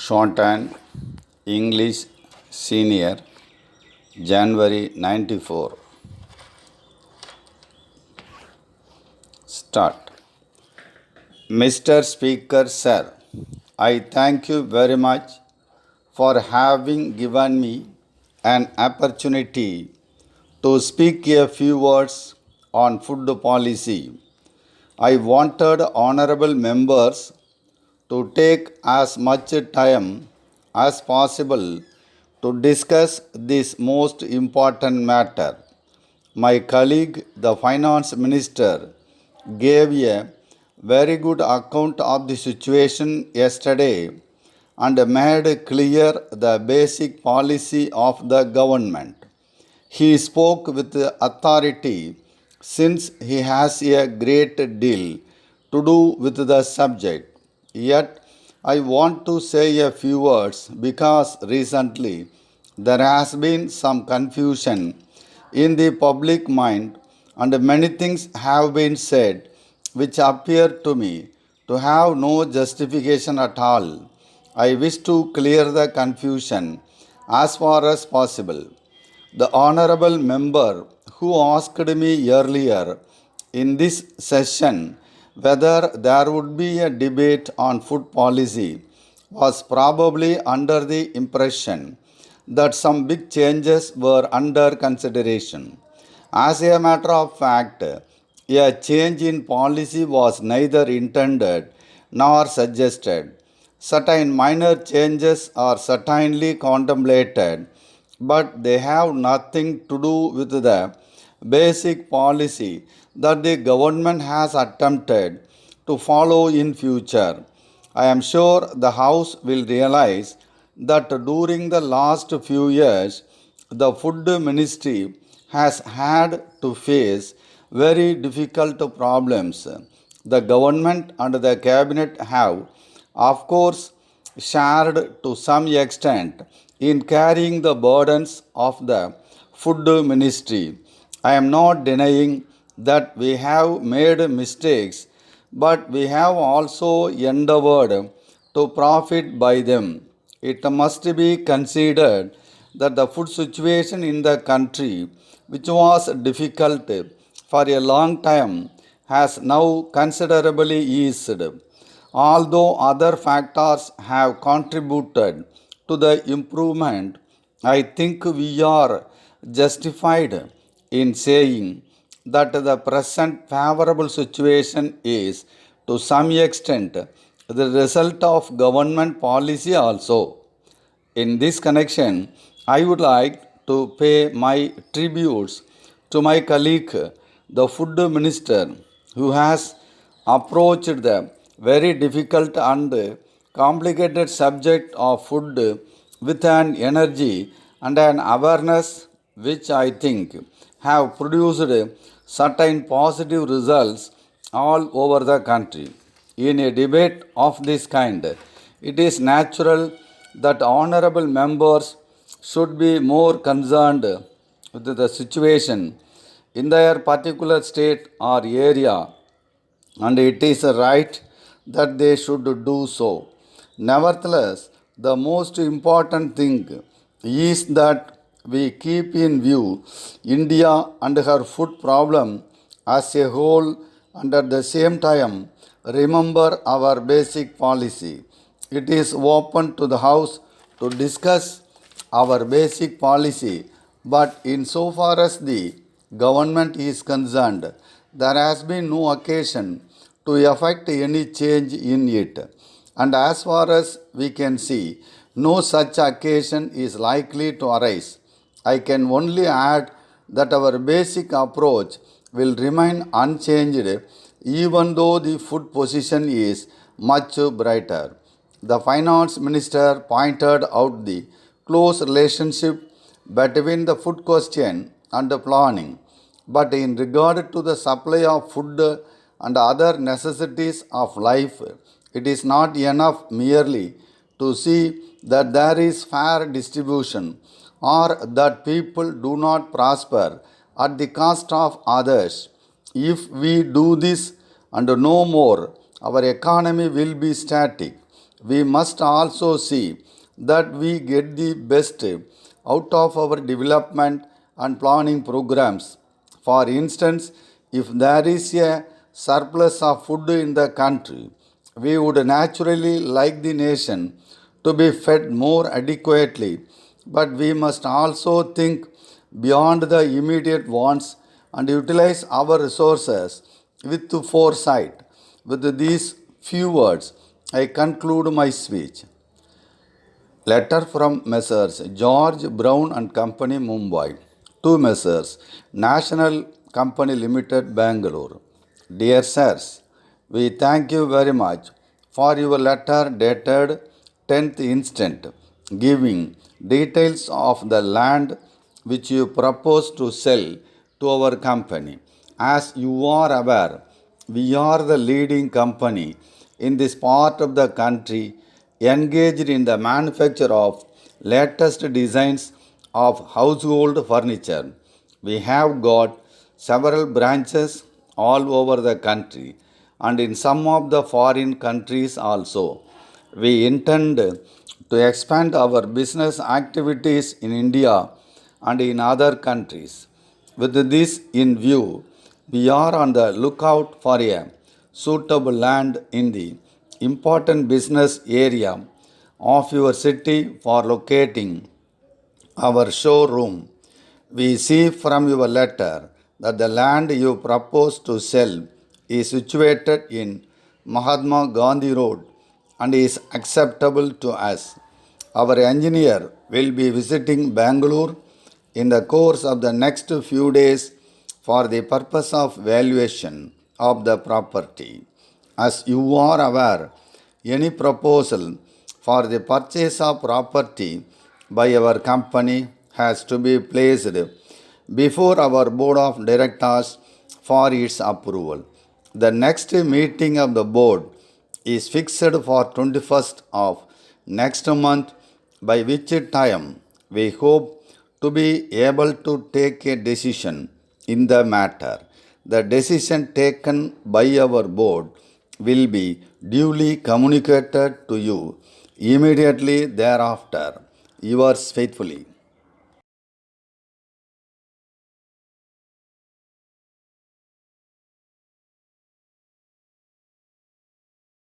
Shorthand English Senior January 94. Start. Mr. Speaker Sir, I thank you very much for having given me an opportunity to speak a few words on food policy. I wanted honorable members to take as much time as possible to discuss this most important matter. My colleague, the finance minister, gave a very good account of the situation yesterday and made clear the basic policy of the government. He spoke with authority since he has a great deal to do with the subject. Yet, I want to say a few words because recently there has been some confusion in the public mind and many things have been said which appear to me to have no justification at all. I wish to clear the confusion as far as possible. The honorable member who asked me earlier in this session whether there would be a debate on food policy was probably under the impression that some big changes were under consideration. As a matter of fact, a change in policy was neither intended nor suggested. Certain minor changes are certainly contemplated, but they have nothing to do with the basic policy that the government has attempted to follow in future. I am sure the House will realize that during the last few years, the Food Ministry has had to face very difficult problems. The government and the cabinet have, of course, shared to some extent in carrying the burdens of the Food Ministry. I am not denying that we have made mistakes, but we have also endeavored to profit by them. It must be considered that the food situation in the country, which was difficult for a long time, has now considerably eased. Although other factors have contributed to the improvement, I think we are justified in saying that the present favorable situation is to some extent the result of government policy also. In this connection, I would like to pay my tributes to my colleague, the food minister, who has approached the very difficult and complicated subject of food with an energy and an awareness which I think have produced certain positive results all over the country. In a debate of this kind, it is natural that honorable members should be more concerned with the situation in their particular state or area, and it is right that they should do so. Nevertheless, the most important thing is that we keep in view India and her food problem as a whole and at the same time remember our basic policy. It is open to the House to discuss our basic policy, but insofar as the government is concerned, there has been no occasion to effect any change in it. And as far as we can see, no such occasion is likely to arise. I can only add that our basic approach will remain unchanged even though the food position is much brighter. The finance minister pointed out the close relationship between the food question and the planning. But in regard to the supply of food and other necessities of life, it is not enough merely to see that there is fair distribution or that people do not prosper at the cost of others. If we do this and no more, our economy will be static. we must also see that we get the best out of our development and planning programs. For instance, if there is a surplus of food in the country, we would naturally like the nation to be fed more adequately, but we must also think beyond the immediate wants and utilize our resources with foresight. With these few words, I conclude my speech. Letter from Messrs. George Brown and Company, Mumbai, to Messrs. National Company Limited, Bangalore. Dear sirs, we thank you very much for your letter dated 10th instant, giving details of the land which you propose to sell to our company. As you are aware, we are the leading company in this part of the country engaged in the manufacture of latest designs of household furniture. We have got several branches all over the country and in some of the foreign countries also. We intend to expand our business activities in India and in other countries. With this in view, we are on the lookout for a suitable land in the important business area of your city for locating our showroom. We see from your letter that the land you propose to sell is situated in Mahatma Gandhi Road and is acceptable to us. Our engineer will be visiting Bangalore in the course of the next few days for the purpose of valuation of the property. As you are aware, any proposal for the purchase of property by our company has to be placed before our board of directors for its approval. The next meeting of the board is fixed for 21st of next month, by which time we hope to be able to take a decision in the matter. The decision taken by our board will be duly communicated to you immediately thereafter. Yours faithfully.